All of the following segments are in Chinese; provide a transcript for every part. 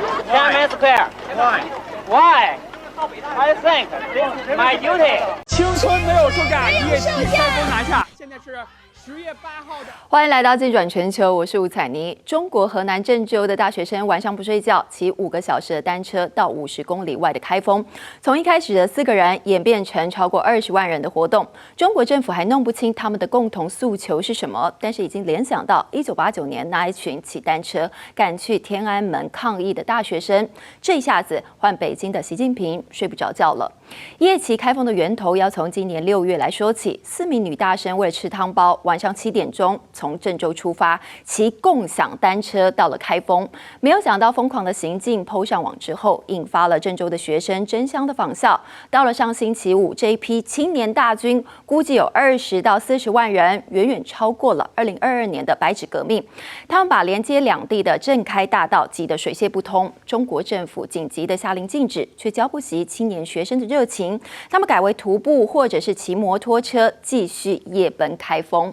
Tiananmen Square. Why? Why? I think this is my duty. 青春没有售价，业绩开封拿下。现在是10月8号的。欢迎来到镜转全球，我是吴彩妮。中国河南郑州的大学生晚上不睡觉，骑5个小时的单车到50公里外的开封，从一开始的4个人演变成超过20万人的活动。中国政府还弄不清他们的共同诉求是什么，但是已经联想到1989年那一群骑单车赶去天安门抗议的大学生。这一下子换北京的习近平睡不着觉了。夜骑开封的源头要从今年6月来说起，4名女大生为了吃汤包，晚上7点钟从郑州出发，骑共享单车到了开封。没有想到疯狂的行径PO上网之后，引发了郑州的学生争相的仿效。到了上星期五，这一批青年大军估计有20到40万人，远远超过了2022年的白纸革命。他们把连接两地的郑开大道挤得水泄不通。中国政府紧急的下令禁止，却浇不熄青年学生的热情。他们改为徒步或者是骑摩托车，继续夜奔开封。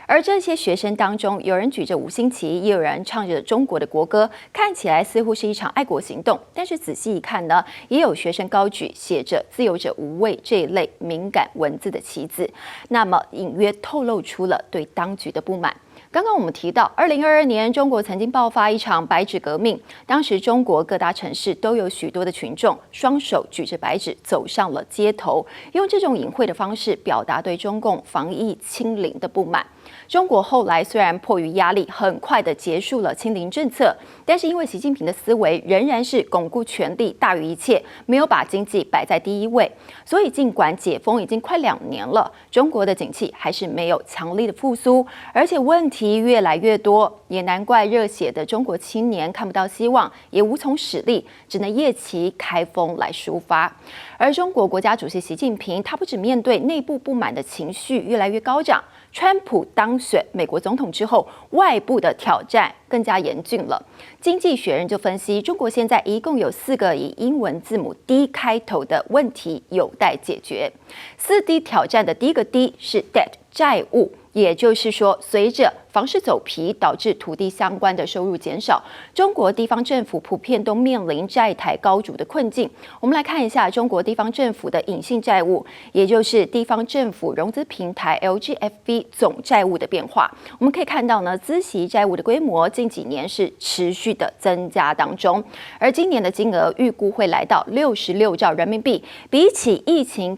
而这些学生当中，有人举着5星旗，也有人唱着中国的国歌，看起来似乎是一场爱国行动。但是仔细一看呢，也有学生高举写着“自由者无畏”这一类敏感文字的旗子，那么隐约透露出了对当局的不满。刚刚我们提到，2022年中国曾经爆发一场白纸革命，当时中国各大城市都有许多的群众双手举着白纸走上了街头，用这种隐晦的方式表达对中共防疫清零的不满。中国后来虽然迫于压力，很快的结束了清零政策，但是因为习近平的思维仍然是巩固权力大于一切，没有把经济摆在第一位，所以尽管解封已经快2年了，中国的景气还是没有强力的复苏，而且问题越来越多，也难怪热血的中国青年看不到希望，也无从使力，只能夜骑开封来抒发。而中国国家主席习近平，他不只面对内部不满的情绪越来越高涨，川普当选美国总统之后，外部的挑战更加严峻了。经济学人就分析，中国现在一共有4个以英文字母 D 开头的问题有待解决。4D 挑战的第一个 D 是 debt 债务。也就是说，随着房市走皮，导致土地相关的收入减少，中国地方政府普遍都面临债台高筑的困境。我们来看一下中国地方政府的隐性债务，也就是地方政府融资平台 LGFV 总债务的变化。我们可以看到呢，孳息债务的规模近几年是持续的增加当中，而今年的金额预估会来到66兆人民币，比起疫情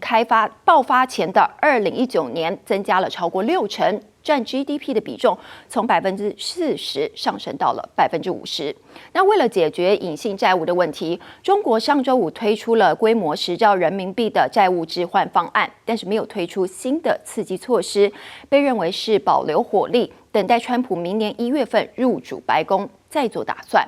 爆发前的2019年增加了超过60%。占 GDP 的比重从40%上升到了50%。那为了解决隐性债务的问题，中国上周五推出了规模10兆人民币的债务置换方案，但是没有推出新的刺激措施，被认为是保留火力，等待川普明年1月份入主白宫再做打算。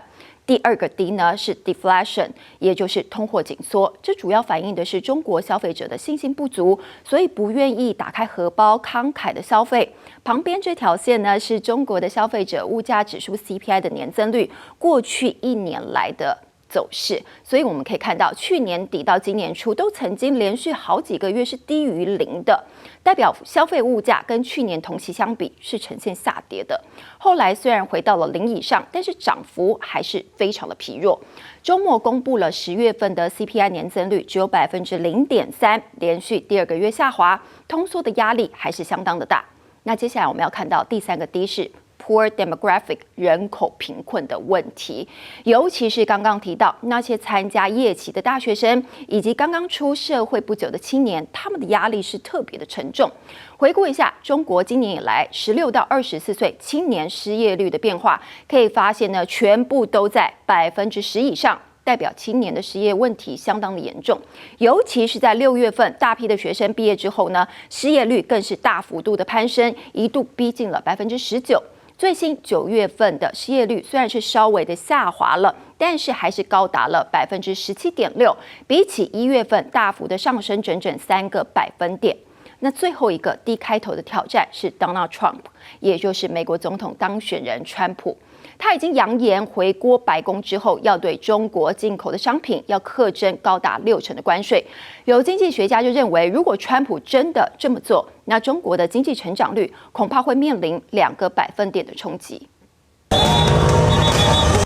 第二个 D 呢是 deflation， 也就是通货紧缩，这主要反映的是中国消费者的信心不足，所以不愿意打开荷包慷慨的消费。旁边这条线呢是中国的消费者物价指数 CPI 的年增率，过去1年来的走势，所以我们可以看到，去年底到今年初都曾经连续好几个月是低于0的，代表消费物价跟去年同期相比是呈现下跌的。后来虽然回到了0以上，但是涨幅还是非常的疲弱。周末公布了10月份的 CPI 年增率只有0.3%，连续第2个月下滑，通缩的压力还是相当的大。那接下来我们要看到第3个 D 是Poor demographic 人口贫困的问题，尤其是刚刚提到那些参加夜骑的大学生，以及刚刚出社会不久的青年，他们的压力是特别的沉重。回顾一下中国今年以来16到24岁青年失业率的变化，可以发现呢，全部都在10%以上。代表青年的失业问题相当的严重，尤其是在6月份，大批的学生毕业之后呢，失业率更是大幅度的攀升，一度逼近了19%。最新9月份的失业率虽然是稍微的下滑了，但是还是高达了17.6%，比起1月份大幅的上升整整3个百分点。那最后一个 D 开头的挑战是 Donald Trump， 也就是美国总统当选人川普。他已经扬言回国白宫之后，要对中国进口的商品要课征高达60%的关税。有经济学家就认为，如果川普真的这么做，那中国的经济成长率恐怕会面临2个百分点的冲击。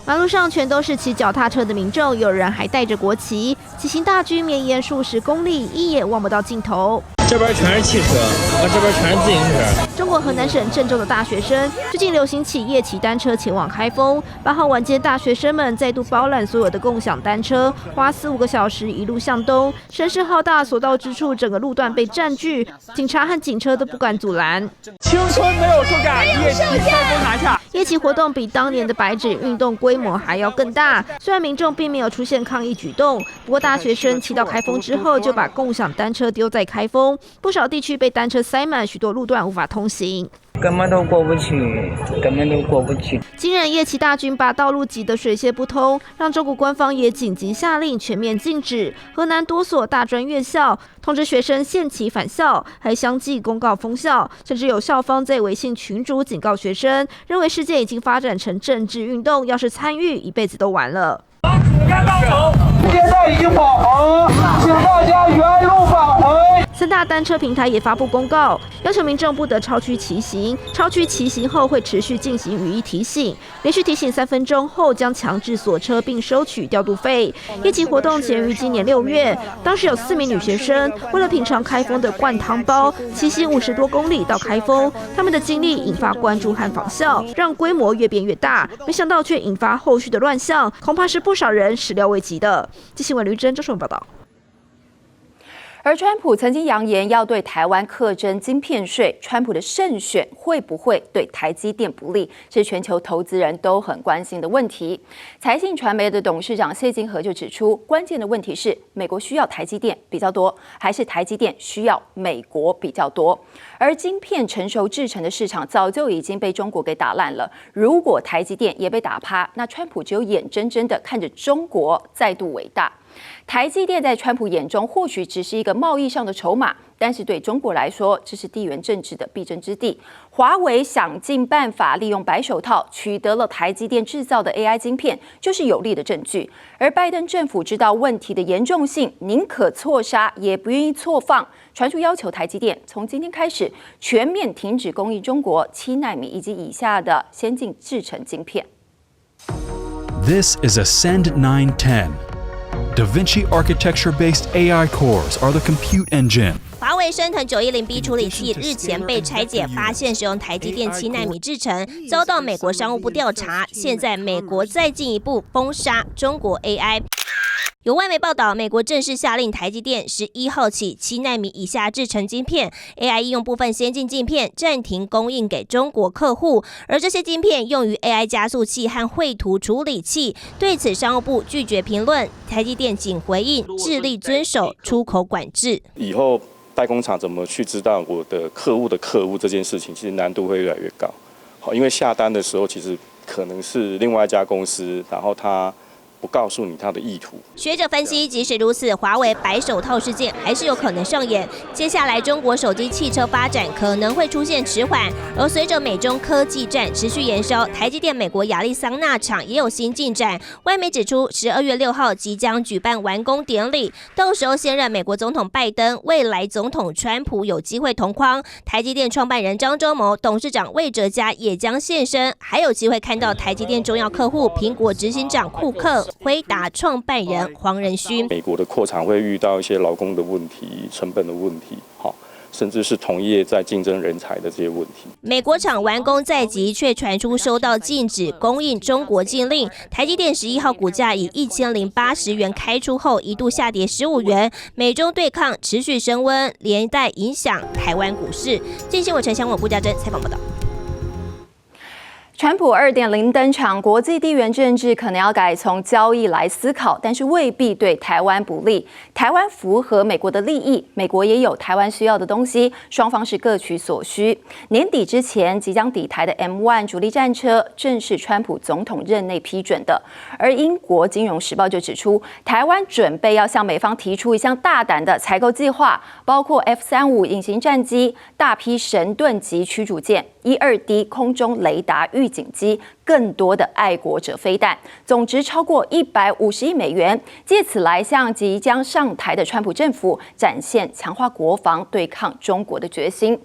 马路上全都是骑脚踏车的民众，有人还带着国旗，骑行大军绵延数十公里，一眼望不到尽头。这边全是汽车，这边全是自行车。中国河南省郑州的大学生最近流行起夜骑单车前往开封。8号晚间，大学生们再度包揽所有的共享单车，花4、5个小时一路向东。声势浩大，所到之处整个路段被占据，警察和警车都不敢阻拦。青春没有售价，夜骑开封拿下。夜骑活动比当年的白纸运动规模还要更大。虽然民众并没有出现抗议举动，不过大学生骑到开封之后，就把共享单车丢在开封。不少地区被单车塞满，许多路段无法通行，根本都过不去。惊人夜骑大军把道路挤得水泄不通，让中国官方也紧急下令全面禁止。河南多所大专院校通知学生限期返校，还相继公告封校，甚至有校方在微信群组警告学生，认为事件已经发展成政治运动，要是参与，一辈子都完了。现在已经饱和，请大家原路返回。3大单车平台也发布公告，要求民众不得超区骑行，超区骑行后会持续进行语义提醒，连续提醒3分钟后将强制锁车并收取调度费。夜骑活动前于今年6月，当时有4名女学生为了品尝开封的灌汤包，骑行50多公里到开封，他们的经历引发关注和仿效，让规模越变越大，没想到却引发后续的乱象，恐怕是不少人始料未及的。记新闻吕真、周顺报道。而川普曾经扬言要对台湾课征晶片税，川普的胜选会不会对台积电不利，是全球投资人都很关心的问题。财信传媒的董事长谢金河就指出，关键的问题是美国需要台积电比较多，还是台积电需要美国比较多？而晶片成熟制成的市场早就已经被中国给打烂了，如果台积电也被打趴，那川普只有眼睁睁的看着中国再度伟大。台积电在川普眼中或许只是一个贸易上的筹码，但是对中国来说，这是地缘政治的必争之地。华为想尽办法利用白手套取得了台积电制造的 AI 晶片，就是有力的证据。而拜登政府知道问题的严重性，宁可错杀也不愿意错放，传出要求台积电从今天开始全面停止供应中国7奈米以及以下的先进制程晶片。This is Ascend 910. DaVinci architecture-based AI cores are the compute engine. 华为升腾910B 处理器日前被拆解，发现使用台积电7奈米制程，遭到美国商务部调查。现在美国再进一步封杀中国 AI。有外媒报道，美国正式下令台积电11号起7奈米以下制程晶片 AI 应用部分先进晶片暂停供应给中国客户，而这些晶片用于 AI 加速器和绘图处理器。对此，商务部拒绝评论，台积电仅回应致力遵守出口管制。以后代工厂怎么去知道我的客户这件事情，其实难度会越来越高。好，因为下单的时候其实可能是另外一家公司，然后他不告诉你他的意图。学者分析，即使如此，华为白手套事件还是有可能上演。接下来，中国手机汽车发展可能会出现迟缓，而随着美中科技战持续延烧，台积电美国亚利桑那厂也有新进展。外媒指出，12月6号即将举办完工典礼，到时候现任美国总统拜登、未来总统川普有机会同框。台积电创办人张忠谋、董事长魏哲嘉也将现身，还有机会看到台积电重要客户苹果执行长库克、辉达创办人黄仁勋。美国的扩厂会遇到一些劳工的问题、成本的问题，甚至是同业在竞争人才的这些问题。美国厂完工在即，却传出收到禁止供应中国禁令。台积电11号股价以1080元开出后，一度下跌15元。美中对抗持续升温，连带影响台湾股市。今新闻陈湘文、布家珍采访报道。川普2.0登场，国际地缘政治可能要改从交易来思考，但是未必对台湾不利。台湾符合美国的利益，美国也有台湾需要的东西，双方是各取所需。年底之前即将抵台的 M1 主力战车，正是川普总统任内批准的。而英国金融时报就指出，台湾准备要向美方提出一项大胆的采购计划，包括 F-35隐形战机、大批神盾级驱逐舰、1-2D 空中雷达预警机，更多的爱国者飞弹，总值超过150亿美元，借此来向即将上台的川普政府展现强化国防对抗中国的决心。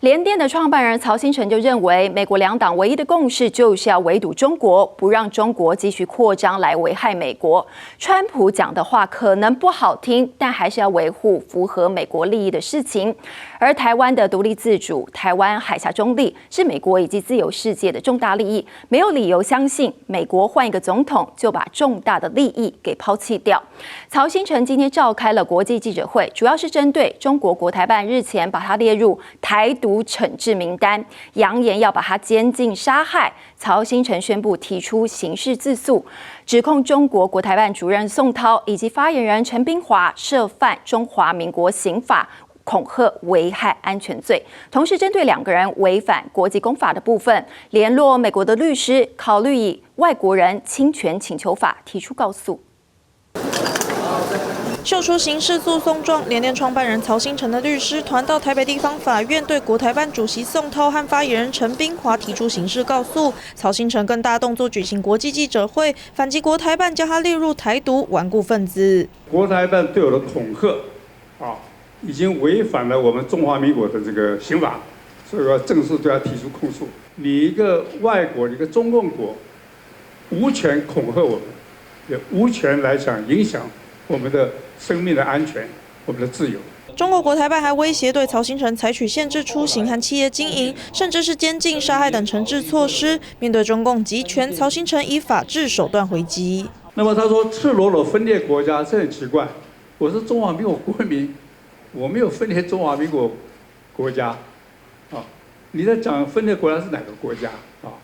联电的创办人曹兴诚就认为，美国两党唯一的共识就是要围堵中国，不让中国继续扩张来危害美国。川普讲的话可能不好听，但还是要维护符合美国利益的事情。而台湾的独立自主、台湾海峡中立是美国以及自由世界的重大利益，没有理由相信美国换一个总统就把重大的利益给抛弃掉。曹兴诚今天召开了国际记者会，主要是针对中国国台办日前把他列入台独惩治名单，扬言要把他监禁杀害。曹兴诚宣布提出刑事自诉，指控中国国台办主任宋涛以及发言人陈冰华涉犯中华民国刑法恐吓危害安全罪，同时针对两个人违反国际公法的部分，联络美国的律师，考虑以外国人侵权请求法提出告诉。秀出刑事诉讼状，联电创办人曹兴诚的律师团到台北地方法院对国台办主席宋涛和发言人陈冰华提出刑事告诉。曹兴诚更大动作举行国际记者会，反击国台办将他列入台独顽固分子。国台办对我的恐吓，已经违反了我们中华民国的这个刑法，所以我要正式对他提出控诉。你一个外国，一个中共国，无权恐吓我们，也无权来想影响我们的生命的安全，我们的自由。中国国台办还威胁对曹兴诚采取限制出行和企业经营，甚至是监禁、杀害等惩治措施。面对中共集权，曹兴诚以法治手段回击。那么他说赤裸裸分裂国家，这很奇怪。我是中华民国国民，我没有分裂中华民国国家，你在讲分裂国家是哪个国家啊？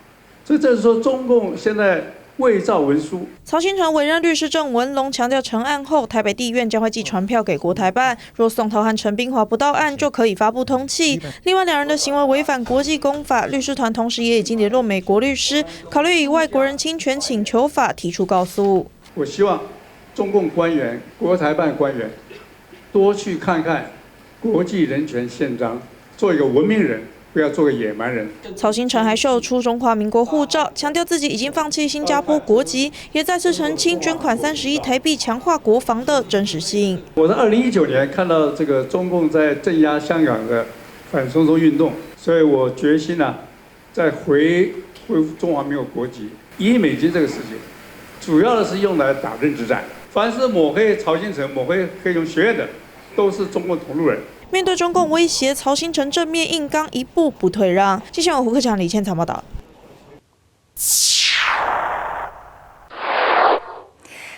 所以这是说中共现在伪造文书。曹兴诚委任律师郑文龙强调，成案后台北地院将会寄传票给国台办，若宋涛和陈冰华不到案，就可以发布通缉。另外两人的行为违反国际公法，律师团同时也已经联络美国律师，考虑以外国人侵权请求法提出告诉。我希望中共官员、国台办官员多去看看国际人权宪章，做一个文明人，不要做个野蛮人。曹兴诚还秀出中华民国护照，强调自己已经放弃新加坡国籍，也再次澄清捐款30亿台币强化国防的真实性。我在2019年看到这个中共在镇压香港的反送中运动，所以我决心再恢复中华民国国籍。1亿美金这个事情，主要的是用来打认知战。凡是抹黑曹兴诚、抹黑黑熊学院的，都是中共同路人。面对中共威胁，曹兴诚正面硬刚，一步不退让。记者胡克强、李倩采报道。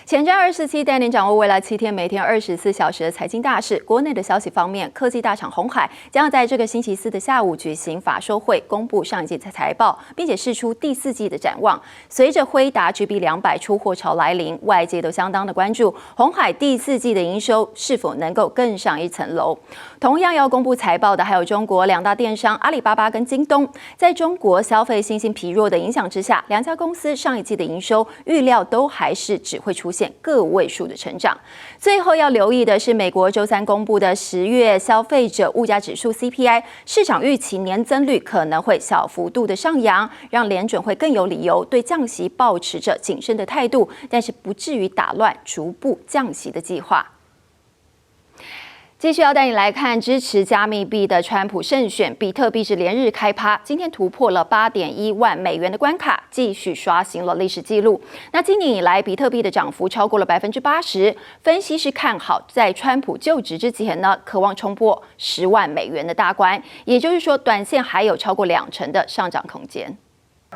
前瞻24带您掌握未来7天每天24小时的财经大事。国内的消息方面，科技大厂鸿海将要在这个星期4的下午举行法说会，公布上一季的财报，并且释出第4季的展望。随着辉达 GB200出货潮来临，外界都相当的关注鸿海第4季的营收是否能够更上一层楼。同样要公布财报的还有中国2大电商阿里巴巴跟京东。在中国消费信心疲弱的影响之下，2家公司上一季的营收预料都还是只会出现个位数的成长。最后要留意的是，美国周3公布的10月消费者物价指数 CPI， 市场预期年增率可能会小幅度的上扬，让联准会更有理由对降息抱持着谨慎的态度，但是不至于打乱逐步降息的计划。继续要带你来看支持加密币的川普胜选，比特币是连日开趴，今天突破了8.1万美元的关卡，继续刷新了历史纪录。那今年以来，比特币的涨幅超过了80%，分析师看好在川普就职之前呢，渴望冲破10万美元的大关，也就是说，短线还有超过20%的上涨空间。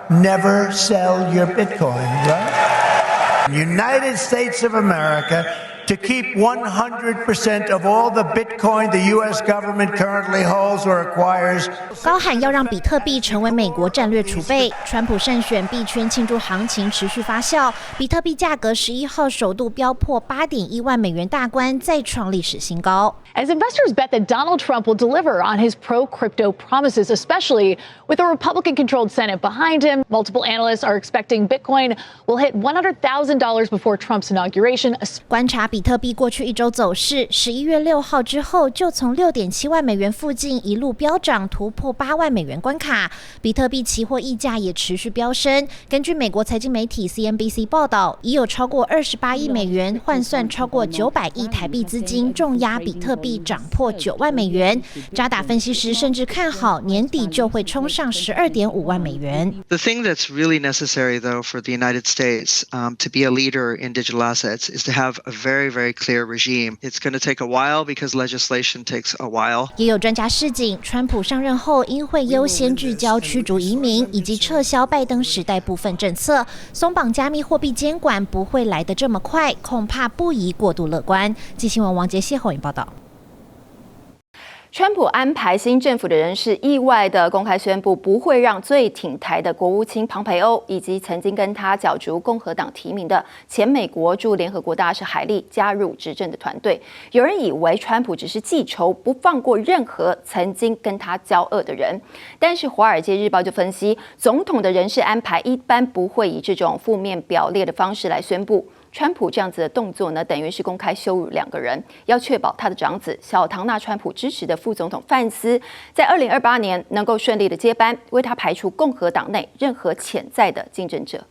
Never sell your Bitcoin, right? United States of America. To keep 100% of all the Bitcoin the U.S. government currently holds or acquires. 高喊要让比特币成为美国战略储备，川普胜选币圈庆祝行情持续发酵，比特币价格11号首度飙破8.1万美元大关，再创历史新高。As investors bet that Donald Trump will deliver on his pro-crypto promises, especially with a Republican-controlled Senate behind him, multiple analysts are expecting Bitcoin will hit $100,000 before Trump's inauguration. 观察比特币过去一周走势，11月6号之后就从6.7万美元附近一路飙涨，突破8万美元关卡。比特币期货溢价也持续飙升。根据美国财经媒体 CNBC 报道，已有超过28亿美元，换算超过900亿台币资金重压比特币涨破9万美元。渣打分析师甚至看好年底就会冲上12.5万美元。The thing that's really necessary, though, for the United States to be a leader in digital assets is to have a very, very clear regime. It's going to take a while because legislation takes a while. 也有专家示警，川普上任后应会优先聚焦驱逐移民以及撤销拜登时代部分政策，松绑加密货币监管不会来得这么快，恐怕不宜过度乐观。记新闻王杰谢宏报道。川普安排新政府的人士意外的公开宣布，不会让最挺台的国务卿庞培欧以及曾经跟他角逐共和党提名的前美国驻联合国大使海莉加入执政的团队。有人以为川普只是记仇，不放过任何曾经跟他交恶的人，但是《华尔街日报》就分析，总统的人事安排一般不会以这种负面表列的方式来宣布。川普这样子的动作呢，等于是公开羞辱两个人，要确保他的长子小唐纳川普支持的副总统范斯在2028年能够顺利的接班，为他排除共和党内任何潜在的竞争者。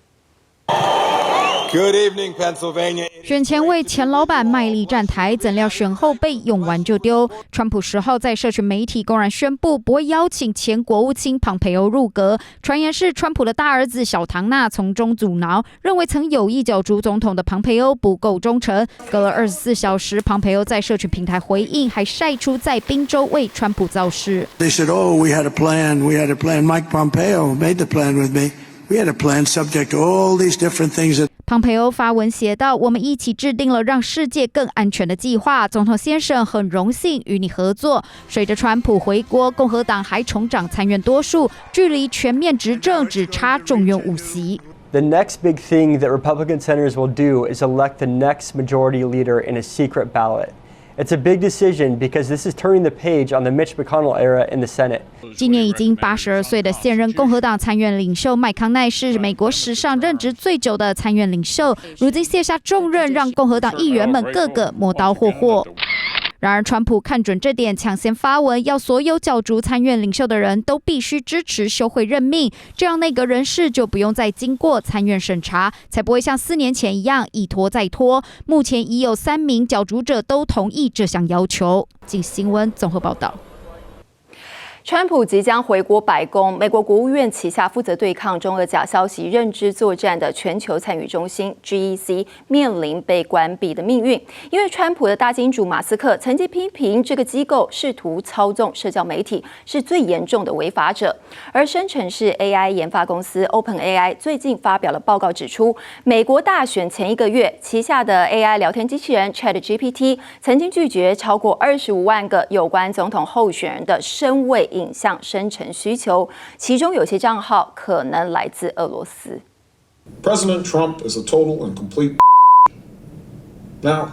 Good evening, Pennsylvania. 选前为前老板卖力站台，怎料选后被用完就丢。川普10号在社群媒体公然宣布不会邀请前国务卿庞培欧入阁，传言是川普的大儿子小唐纳从中阻挠，认为曾有意角逐总统的庞培欧不够忠诚。隔了24小时，庞培欧在社群平台回应，还晒出在宾州为川普造势。They said, "Oh, we had a plan. We had a plan. Mike Pompeo made the plan with me. We had a plan subject to all these different things that." 庞培欧发文写道：“我们一起制定了让世界更安全的计划。总统先生，很荣幸与你合作。”随着川普回国，共和党还重掌参院多数，距离全面执政只差众院5席。The next big thing that Republican senators will do is elect the next majority leader in a secret ballot. It's a big decision because this is turning the page on the Mitch McConnell era in the Senate. 今年已经82岁的现任共和党参院领袖麦康奈是美国史上任职最久的参院领袖，如今卸下重任，让共和党议员们个个磨刀霍霍。然而，川普看准这点，抢先发文，要所有角逐参院领袖的人都必须支持休会任命，这样内阁人事就不用再经过参院审查，才不会像4年前一样一拖再拖。目前已有3名角逐者都同意这项要求。经新闻综合报道。川普即将回国白宫，美国国务院旗下负责对抗中俄假消息认知作战的全球参与中心 GEC 面临被关闭的命运，因为川普的大金主马斯克曾经批评这个机构试图操纵社交媒体，是最严重的违法者。而生成式 AI 研发公司 OpenAI 最近发表了报告，指出美国大选前1个月，旗下的 AI 聊天机器人 ChatGPT 曾经拒绝超过25万个有关总统候选人的深位影像生成需求，其中有些账号可能来自俄罗斯。President Trump is a total and complete. Now,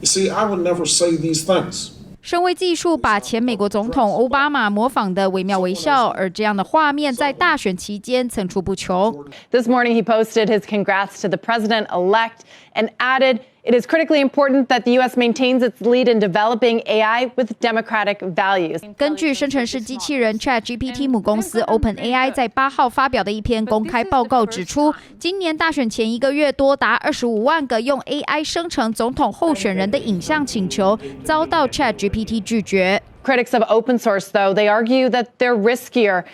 you see, I would never say these things. 身为技术把前美国总统奥巴马模仿的惟妙惟肖，而这样的画面在大选期间层出不穷。This morning he posted his congrats to the president-elect and added, "It is critically important that the U.S. maintains its lead in developing AI with democratic values." 根据生成式机器人 ChatGPT 母公司 OpenAI 在8号发表的一篇公开报告指出，今年大选前1个月，多达25万个用 AI 生成总统候选人的影像请求遭到 ChatGPT 拒绝。Critics of open source, though, they argue that they're riskier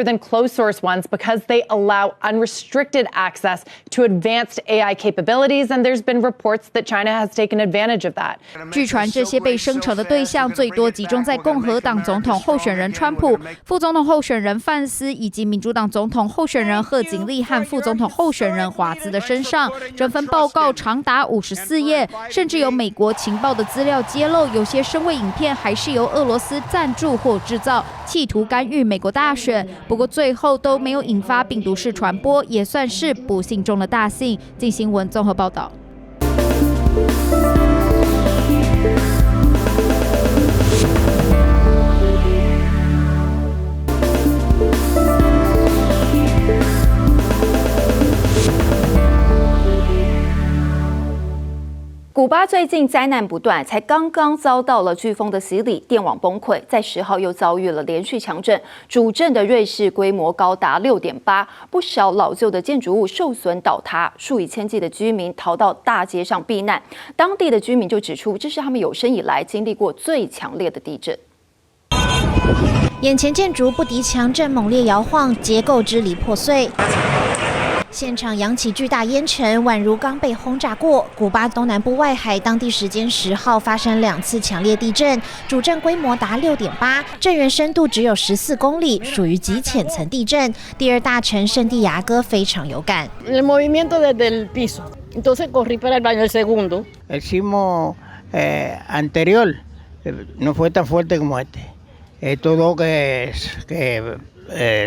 than closed source ones because they allow unrestricted access to advanced AI capabilities, and there's been reports that China has taken advantage of that. 据传，这些被生成的对象最多集中在共和党总统候选人川普、副总统候选人范斯以及民主党总统候选人贺锦丽和副总统候选人华兹的身上。整份报告长达54页，甚至有美国情报的资料揭露，有些声位影片还是由俄罗斯赞助或制造，企图干预美国大选。不过最后都没有引发病毒式传播，也算是不幸中的大幸。镜新闻综合报道。古巴最近灾难不断，才刚刚遭到了飓风的洗礼，电网崩溃，在10号又遭遇了连续强震，主震的瑞士规模高达6.8，不少老旧的建筑物受损倒塌，数以千计的居民逃到大街上避难。当地的居民就指出，这是他们有生以来经历过最强烈的地震。眼前建筑不敌强震猛烈摇晃，结构支离破碎。现场扬起巨大烟尘，宛如刚被轰炸过。古巴东南部外海，当地时间10号发生2次强烈地震，主震规模达6.8，震源深度只有14公里，属于极浅层地震。第二大城圣地亚哥非常有感。El movimiento desde el piso, entonces corrí para el baño el segundo. El sismo anterior no fue tan fuerte como este. Esto dos que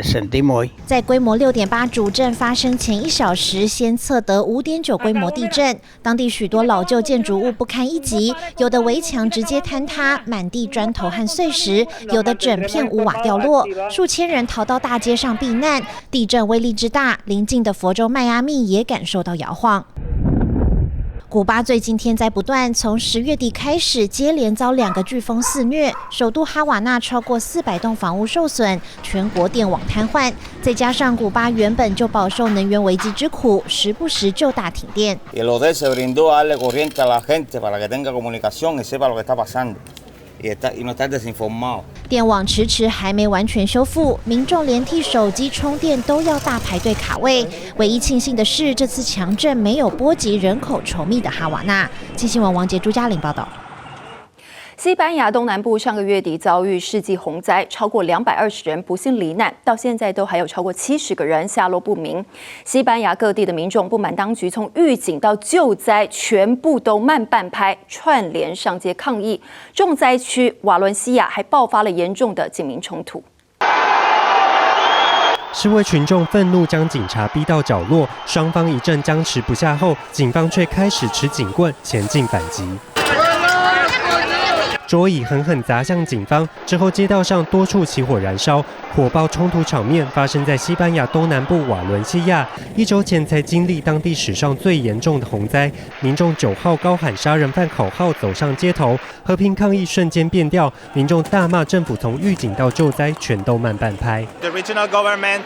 sentimos hoy。在规模6.8主震发生前1小时，先测得5.9规模地震，当地许多老旧建筑物不堪一击，有的围墙直接坍塌，满地砖头和碎石，有的整片屋瓦掉落，数千人逃到大街上避难。地震威力之大，邻近的佛州迈阿密也感受到摇晃。古巴最近天灾不断，从10月底开始，接连遭2个飓风肆虐，首都哈瓦那超过400栋房屋受损，全国电网瘫痪。再加上古巴原本就饱受能源危机之苦，时不时就大停电。电网迟迟还没完全修复，民众连替手机充电都要大排队卡位。唯一庆幸的是，这次强震没有波及人口稠密的哈瓦那。新新闻王杰、朱嘉玲报道。西班牙东南部上个月底遭遇世纪洪灾，超过220人不幸罹难，到现在都还有超过70个人下落不明。西班牙各地的民众不满当局从预警到救灾全部都慢半拍，串联上街抗议。重灾区瓦伦西亚还爆发了严重的警民冲突。示威群众愤怒将警察逼到角落，双方一阵僵持不下后，警方却开始持警棍前进反击。桌椅狠狠砸向警方，之后街道上多处起火燃烧，火爆冲突场面发生在西班牙东南部瓦伦西亚。1周前才经历当地史上最严重的洪灾，民众9号高喊杀人犯口号走上街头，和平抗议瞬间变调，民众大骂政府从预警到救灾全都慢半拍。The regional government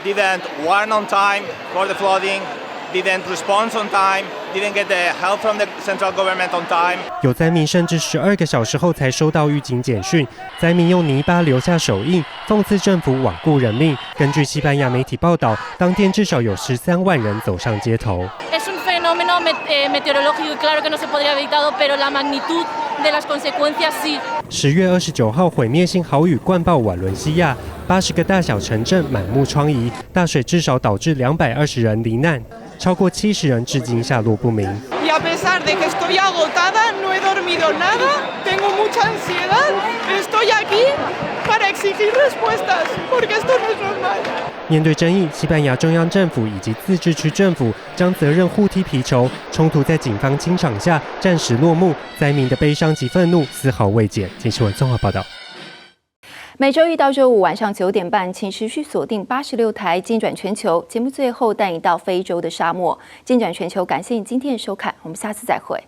didn't warn on time for the flooding.Didn't respond on time, didn't get the help from the central government on time. 有灾民甚至12个小时后才收到预警简讯，灾民用泥巴留下手印，讽刺政府罔顾人命。根据西班牙媒体报道，当天至少有13万人走上街头。Es un fenómeno meteorológico y claro que no se podría haber evitado, pero la magnitud de las consecuencias sí. 10月29号，毁灭性豪雨灌爆瓦伦西亚，80个大小城镇满目疮痍，大水至少导致220人罹难。超过70人至今下落不明。Y a pesar de que estoy agotada, no he dormido nada, tengo mucha ansiedad, estoy aquí para exigir respuestas, porque esto no es normal. 面对争议，西班牙中央政府以及自治区政府将责任互踢皮球，冲突在警方清场下暂时落幕，灾民的悲伤及愤怒丝毫未减。金新闻综合报道。每周一到周五晚上9点半，请持续锁定86台精转全球节目。最后带你到非洲的沙漠，精转全球，感谢你今天的收看，我们下次再会。